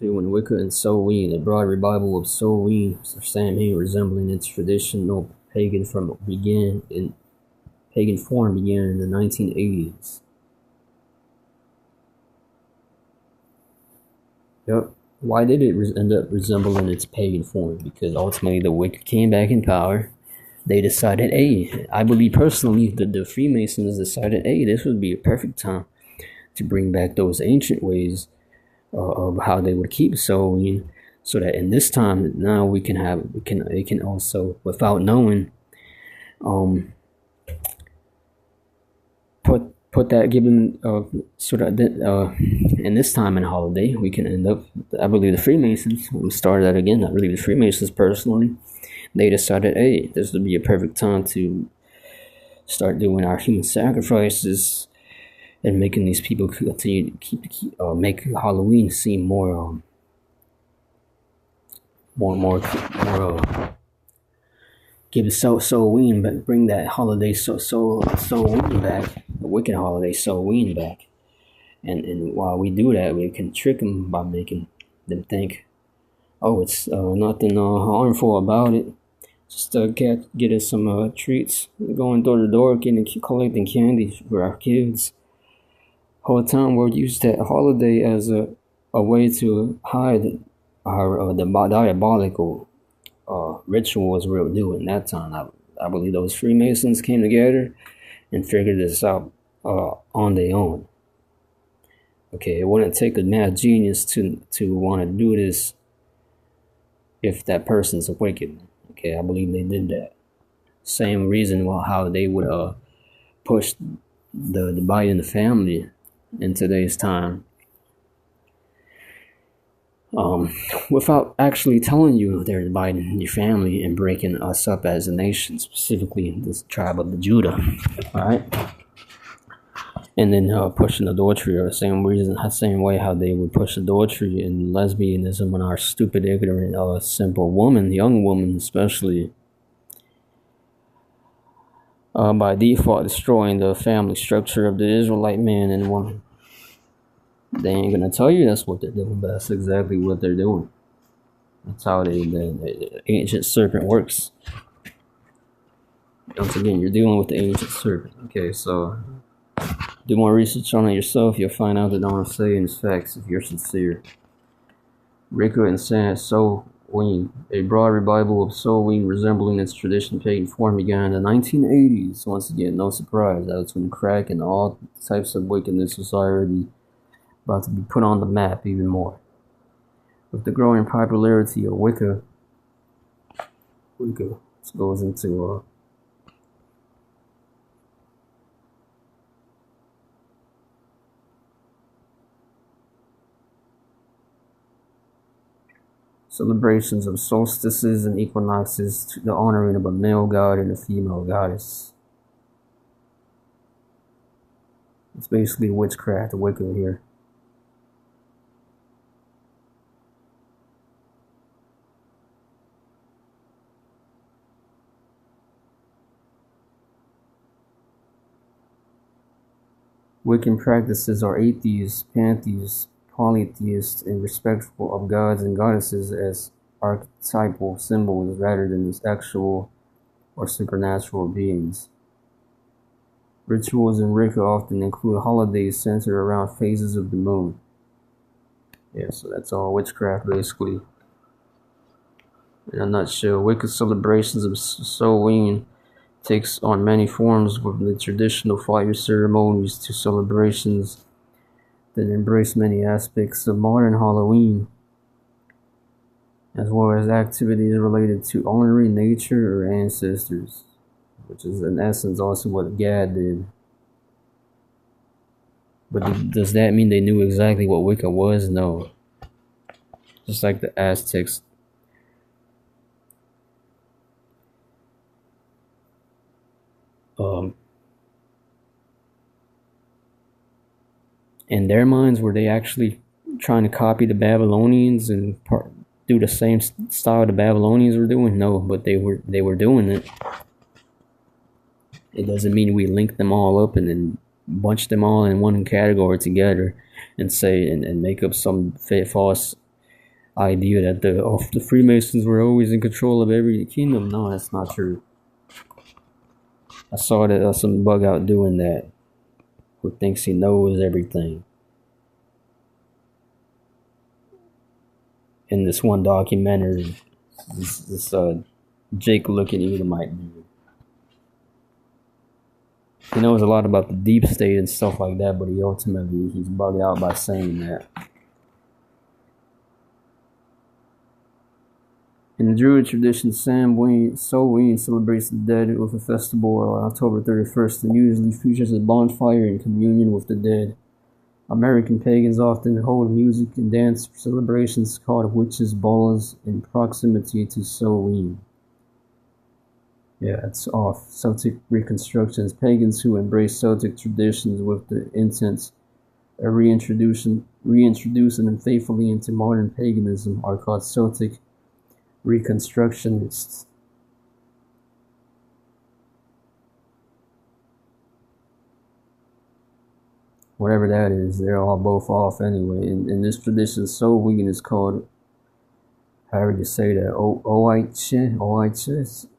when Wicca and SamHein, a broad revival of SamHein, resembling its traditional pagan form began in the 1980s. Yep. Why did it end up resembling its pagan form? Because ultimately the Wicca came back in power. They decided, hey, I believe personally that the Freemasons decided, hey, this would be a perfect time to bring back those ancient ways of how they would keep sewing, so that in this time now they can also, without knowing, put that, give them in this time and holiday we can end up. I believe the Freemasons, let me start that again. I believe the Freemasons personally, they decided, hey, this would be a perfect time to start doing our human sacrifices and making these people continue to make Halloween seem more give it Halloween, but bring that holiday Halloween back, the wicked holiday Halloween back. And while we do that, we can trick them by making them think, oh, it's nothing harmful about it. Just get us some treats, going door to door, collecting candy for our kids. Whole time we'll use that holiday as a way to hide our the diabolical rituals we were doing that time. I believe those Freemasons came together and figured this out on their own. Okay, it wouldn't take a mad genius to want to do this if that person's wicked. Okay, I believe they did that. Same reason how they would push the divide in the family in today's time, without actually telling you they're dividing your family and breaking us up as a nation, specifically this tribe of the Judah, all right? And then pushing adultery, or the same way how they would push adultery and lesbianism on our stupid, ignorant, simple woman, young woman especially, by default destroying the family structure of the Israelite man and woman. They ain't gonna tell you that's what they're doing, but that's exactly what they're doing. That's how the ancient serpent works. Once again, you're dealing with the ancient serpent. Okay, so do more research on it yourself. You'll find out that all I'm saying is facts if you're sincere. Wicca and SamHein, a broad revival of Halloween resembling its traditional pagan form, began in the 1980s. Once again, no surprise. That's when crack and all types of wickedness was already about to be put on the map even more. With the growing popularity of Wicca goes into celebrations of solstices and equinoxes to the honoring of a male god and a female goddess. It's basically witchcraft, Wicca here. Wiccan practices are atheists, pantheists, polytheists, and respectful of gods and goddesses as archetypal symbols rather than as actual or supernatural beings. Rituals in Wicca often include holidays centered around phases of the moon. Yeah, so that's all witchcraft basically. In a nutshell, Wicca celebrations of Halloween takes on many forms, from the traditional fire ceremonies to celebrations that embrace many aspects of modern Halloween, as well as activities related to honoring nature or ancestors, which is in essence also what Gad did. But does that mean they knew exactly what Wicca was? No. Just like the Aztecs. In their minds, were they actually trying to copy the Babylonians and do the same style the Babylonians were doing? No, but they were doing it. It doesn't mean we link them all up and then bunch them all in one category together and say and make up some false idea that the Freemasons were always in control of every kingdom. No, that's not true. I saw that some bug out doing that who thinks he knows everything. In this one documentary, this Jake looking Edomite dude. He knows a lot about the deep state and stuff like that, but he's bugged out by saying that. In the Druid tradition, Samhain celebrates the dead with a festival on October 31st and usually features a bonfire and communion with the dead. American pagans often hold music and dance celebrations called witches' balls in proximity to Samhain. Yeah, it's off. Celtic reconstructions. Pagans who embrace Celtic traditions with the intent of reintroducing them faithfully into modern paganism are called Celtic reconstructionists. Whatever that is, they're all both off anyway. In this tradition, Samhain is called, however you say that, Oiche,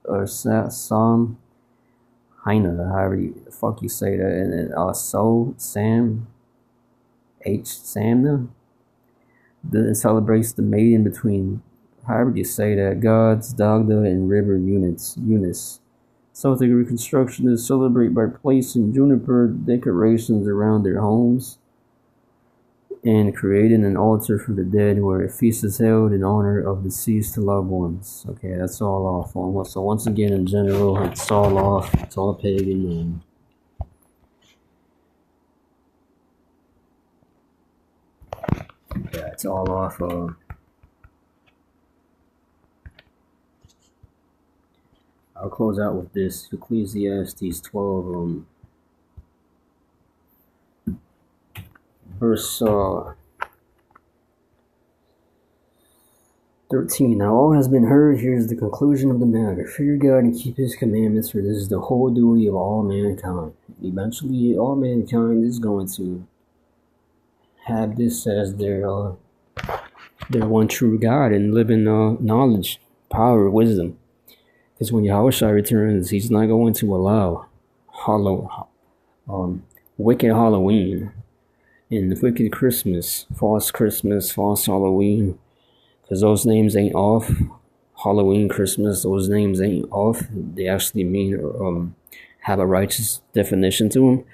or SamHein, however the fuck you say that, and then Samna. It celebrates the mating between, however you say that, gods, Dagda, and river Eunice. Celtic reconstructionists celebrate by placing juniper decorations around their homes and creating an altar for the dead where a feast is held in honor of deceased loved ones. Okay, that's all off. So once again, in general, it's all off. It's all pagan. Yeah, it's all off. I'll close out with this. Ecclesiastes 12, verse 13. Now all has been heard. Here's the conclusion of the matter. Fear God and keep his commandments, for this is the whole duty of all mankind. Eventually, all mankind is going to have this as their one true God and live in knowledge, power, wisdom. Because when Yahushua returns, he's not going to allow wicked Halloween and wicked Christmas, false Halloween, because those names ain't off. Halloween, Christmas, those names ain't off. They actually mean have a righteous definition to them.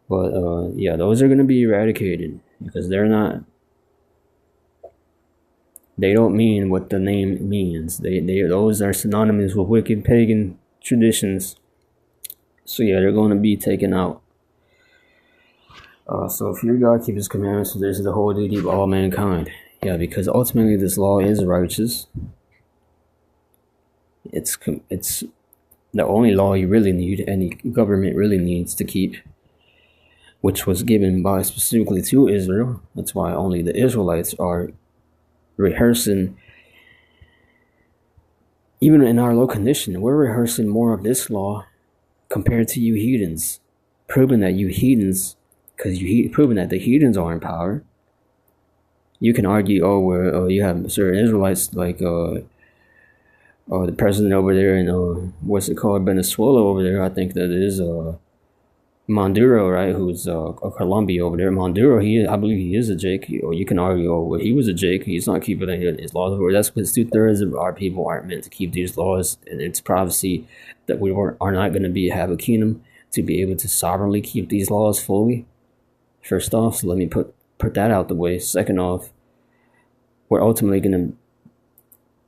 But yeah, those are going to be eradicated because they don't mean what the name means. Those are synonymous with wicked pagan traditions. So yeah, they're going to be taken out. So fear God, keep his commandments, so this is the whole duty of all mankind. Yeah, because ultimately this law is righteous. It's the only law you really need, any government really needs to keep, which was given by specifically to Israel. That's why only the Israelites are rehearsing. Even in our low condition, we're rehearsing more of this law compared to you heathens, proving that you heathens, proving that the heathens are in power. You can argue, you have certain Israelites like the president over there in what's it called, Venezuela over there. I think that is Maduro, right? Who's Colombia over there. Maduro, I believe he is a Jake. Or you can argue, he was a Jake. He's not keeping any of his laws. That's because 2/3 of our people aren't meant to keep these laws, and it's prophecy that we are not going to have a kingdom to be able to sovereignly keep these laws fully. First off, so let me put that out the way. Second off, we're ultimately going to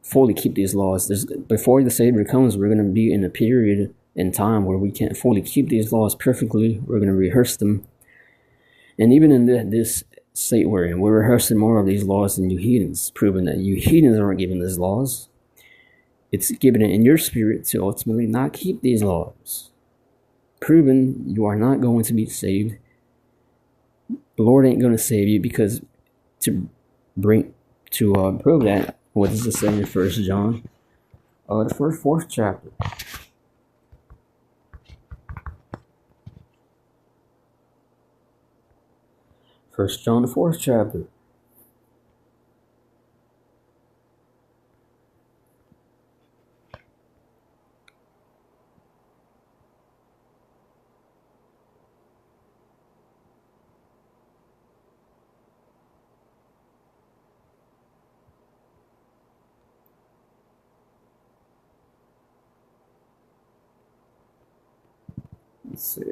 fully keep these laws. Before the Savior comes, we're going to be in a period in time where we can't fully keep these laws perfectly. We're going to rehearse them. And even in this state we're in, we're rehearsing more of these laws than you heathens, proving that you heathens aren't given these laws. It's given it in your spirit to ultimately not keep these laws, proving you are not going to be saved. The Lord ain't going to save you, because to prove that, what does it say in 1 John? The fourth chapter. 1 John, the 4th chapter. Let's see.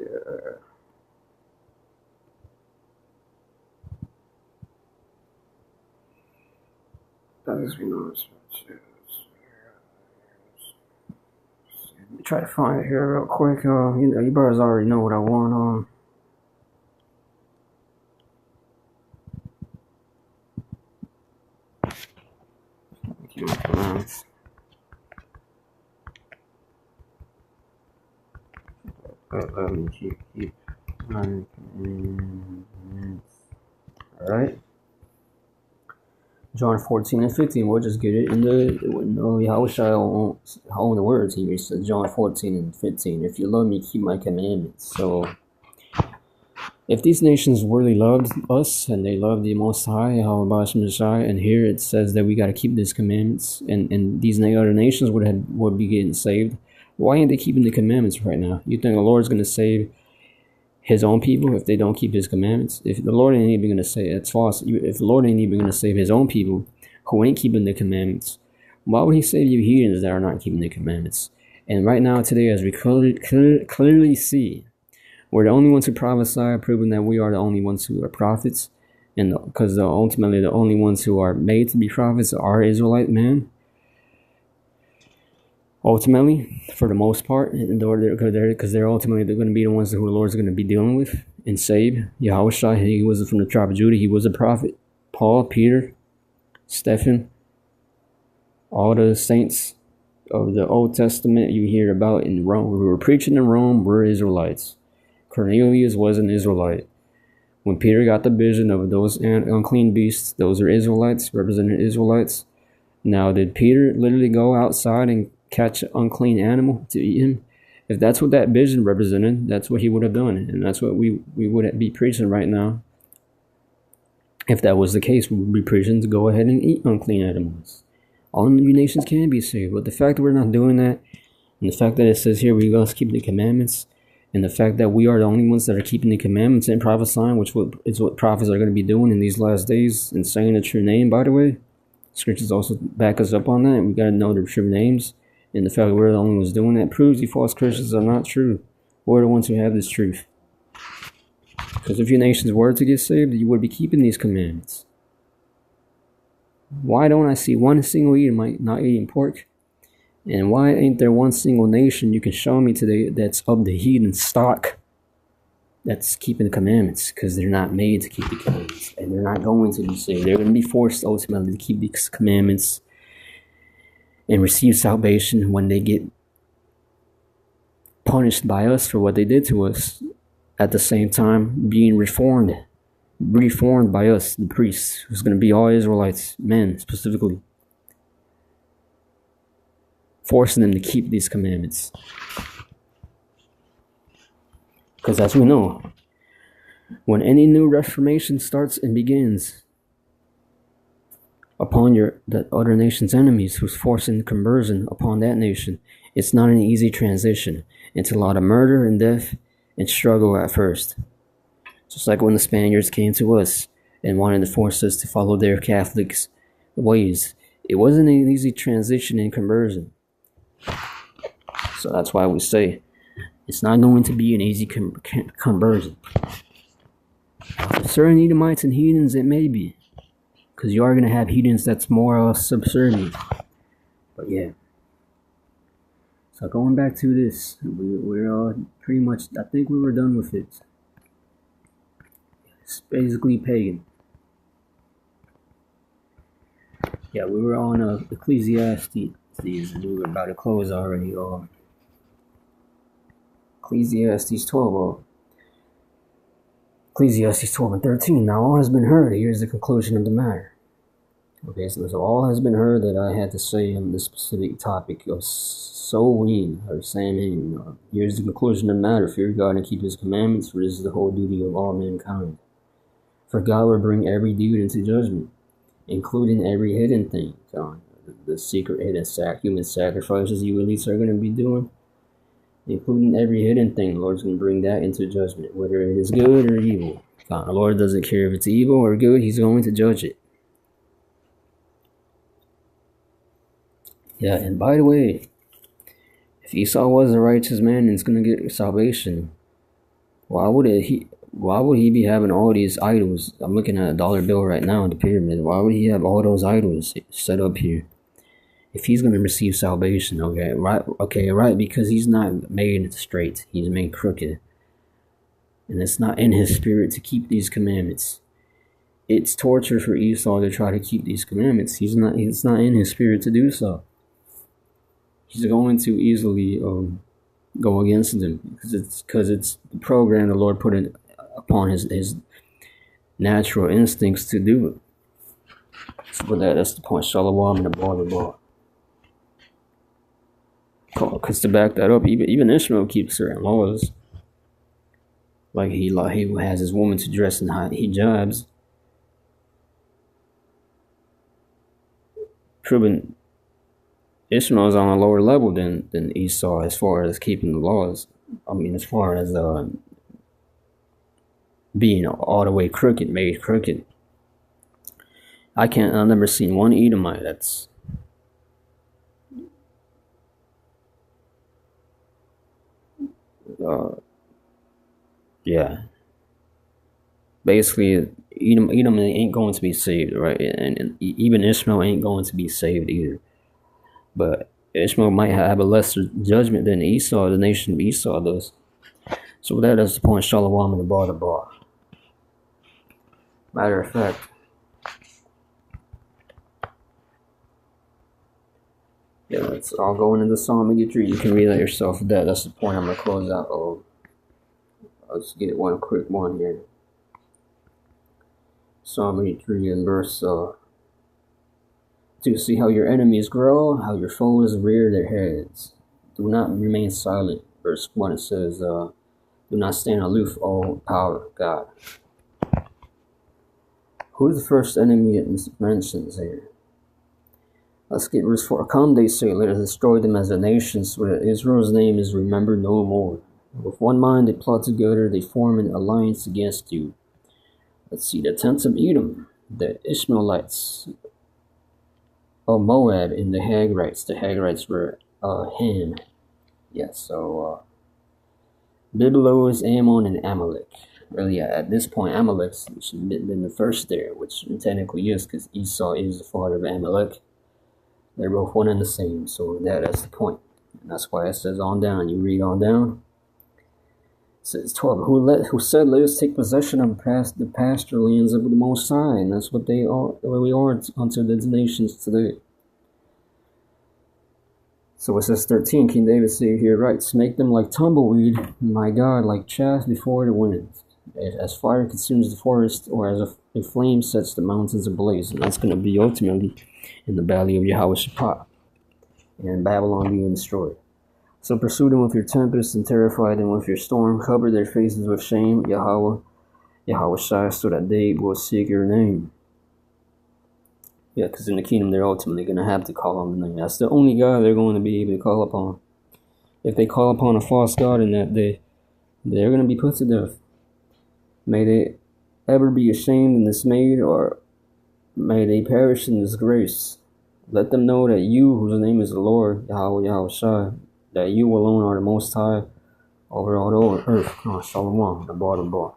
Let me try to find it here real quick. You brothers already know what I want. Let me keep Alright. John 14 and 15. We'll just get it in the. No, Yahushua own the words here. He says John 14 and 15. If you love me, keep my commandments. So, if these nations really loved us and they loved the Most High, Yahweh, and here it says that we got to keep these commandments, and these other nations would be getting saved, why ain't they keeping the commandments right now? You think the Lord's going to save His own people if they don't keep His commandments? If the Lord ain't even going to say it's false. If the Lord ain't even going to save His own people who ain't keeping the commandments, why would He save you heathens that are not keeping the commandments? And right now, today, as we clearly see, we're the only ones who prophesy, proving that we are the only ones who are prophets, and because ultimately the only ones who are made to be prophets are Israelite men. Ultimately, for the most part, because they're ultimately going to be the ones who the Lord's going to be dealing with and save. Yahushua, he was from the tribe of Judah. He was a prophet. Paul, Peter, Stephen, all the saints of the Old Testament you hear about in Rome, who were preaching in Rome, were Israelites. Cornelius was an Israelite. When Peter got the vision of those unclean beasts, those are Israelites, representing Israelites. Now, did Peter literally go outside and catch an unclean animal to eat him? If that's what that vision represented, that's what he would have done. And that's what we would be preaching right now. If that was the case, we would be preaching to go ahead and eat unclean animals. All new nations can be saved. But the fact that we're not doing that, and the fact that it says here we must keep the commandments, and the fact that we are the only ones that are keeping the commandments and prophesying, which is what prophets are going to be doing in these last days, and saying the true name, by the way. Scriptures also back us up on that. We got to know the true names. And the fact that we're the only ones doing that proves you false Christians are not true. We're the ones who have this truth. Because if your nations were to get saved, you would be keeping these commandments. Why don't I see one single Edomite not eating pork? And why ain't there one single nation you can show me today that's of the heathen stock that's keeping the commandments? Because they're not made to keep the commandments. And they're not going to be saved. They're going to be forced ultimately to keep these commandments and receive salvation when they get punished by us for what they did to us. At the same time, being reformed by us, the priests, who's going to be all Israelites, men specifically, forcing them to keep these commandments. Because as we know, when any new reformation starts and begins upon the other nation's enemies, who's forcing conversion upon that nation, it's not an easy transition. It's a lot of murder and death and struggle at first. Just like when the Spaniards came to us and wanted to force us to follow their Catholic ways. It wasn't an easy transition and conversion. So that's why we say it's not going to be an easy conversion. For certain Edomites and heathens, it may be. Because you are going to have heathens that's more subservient. But yeah. So going back to this, we're pretty much, I think we were done with it. It's basically pagan. Yeah, we were on Ecclesiastes. We were about to close already. Ecclesiastes 12. Ecclesiastes 12 and 13. Now all has been heard. Here's the conclusion of the matter. Okay, so all has been heard that I had to say on this specific topic of SamHein or SamHein. Here's the conclusion of the matter. Fear God and keep His commandments, for this is the whole duty of all mankind. For God will bring every deed into judgment, including every hidden thing. The secret hidden human sacrifices you elites are going to be doing, including every hidden thing. The Lord's going to bring that into judgment, whether it is good or evil. The Lord doesn't care if it's evil or good. He's going to judge it. Yeah, and by the way, if Esau was a righteous man and is going to get salvation, Why would he be having all these idols? I'm looking at a dollar bill right now in the pyramid. Why would he have all those idols set up here? If he's going to receive salvation, right, because he's not made straight, he's made crooked, and it's not in his spirit to keep these commandments. It's torture for Esau to try to keep these commandments. It's not in his spirit to do so. He's going to easily go against them because it's the program the Lord put it upon his natural instincts to do it. So that's the point. Shalom and the blah. Because to back that up, even Ishmael keeps certain laws. Like he has his woman to dress in hijabs. Proving Ishmael is on a lower level than Esau as far as keeping the laws. I mean, as far as being all the way crooked, made crooked. I've never seen one Edomite that's basically Edom ain't going to be saved, right? And even Ishmael ain't going to be saved either. But Ishmael might have a lesser judgment than Esau, the nation of Esau does. So that's the point. Shalom and the bar. Matter of fact, let's all go into Psalm 83. You can read that yourself. That's the point I'm going to close out. Let's get one quick one here. Psalm 83 and verse 2. See how your enemies grow, how your foes rear their heads. Do not remain silent. Verse 1, it says, do not stand aloof, O power of God. Who's the first enemy it mentions here? Let's get verse 4. Come, they say, let us destroy them as a nation, so that Israel's name is remembered no more. With one mind they plot together, they form an alliance against you. Let's see, the tents of Edom, the Ishmaelites of Moab, and the Hagrites. The Hagrites were Ham. So Biblos, Ammon, and Amalek. Really, at this point, Amalek should have been the first there, which technically is, because Esau is the father of Amalek. They're both one and the same, so that's the point. And that's why it says on down. You read on down. It says 12. Who said, let us take possession of the pasture lands of the Most High, and that's what we are unto the nations today. So it says 13. King David said here, writes, make them like tumbleweed, my God, like chaff before the wind, as fire consumes the forest, or as a flame sets the mountains ablaze. And that's going to be ultimately in the valley of Yehoshaphat, and Babylon being destroyed. So pursue them with your tempest and terrify them with your storm. Cover their faces with shame, Yahweh, so that they will seek your name. Because in the kingdom they're ultimately going to have to call on the name. That's the only God they're going to be able to call upon. If they call upon a false God in that day, they're going to be put to death. May they ever be ashamed and dismayed, or may they perish in disgrace. Let them know that you, whose name is the Lord, Yahweh, that you alone are the Most High over all the earth. Shalom, the bar.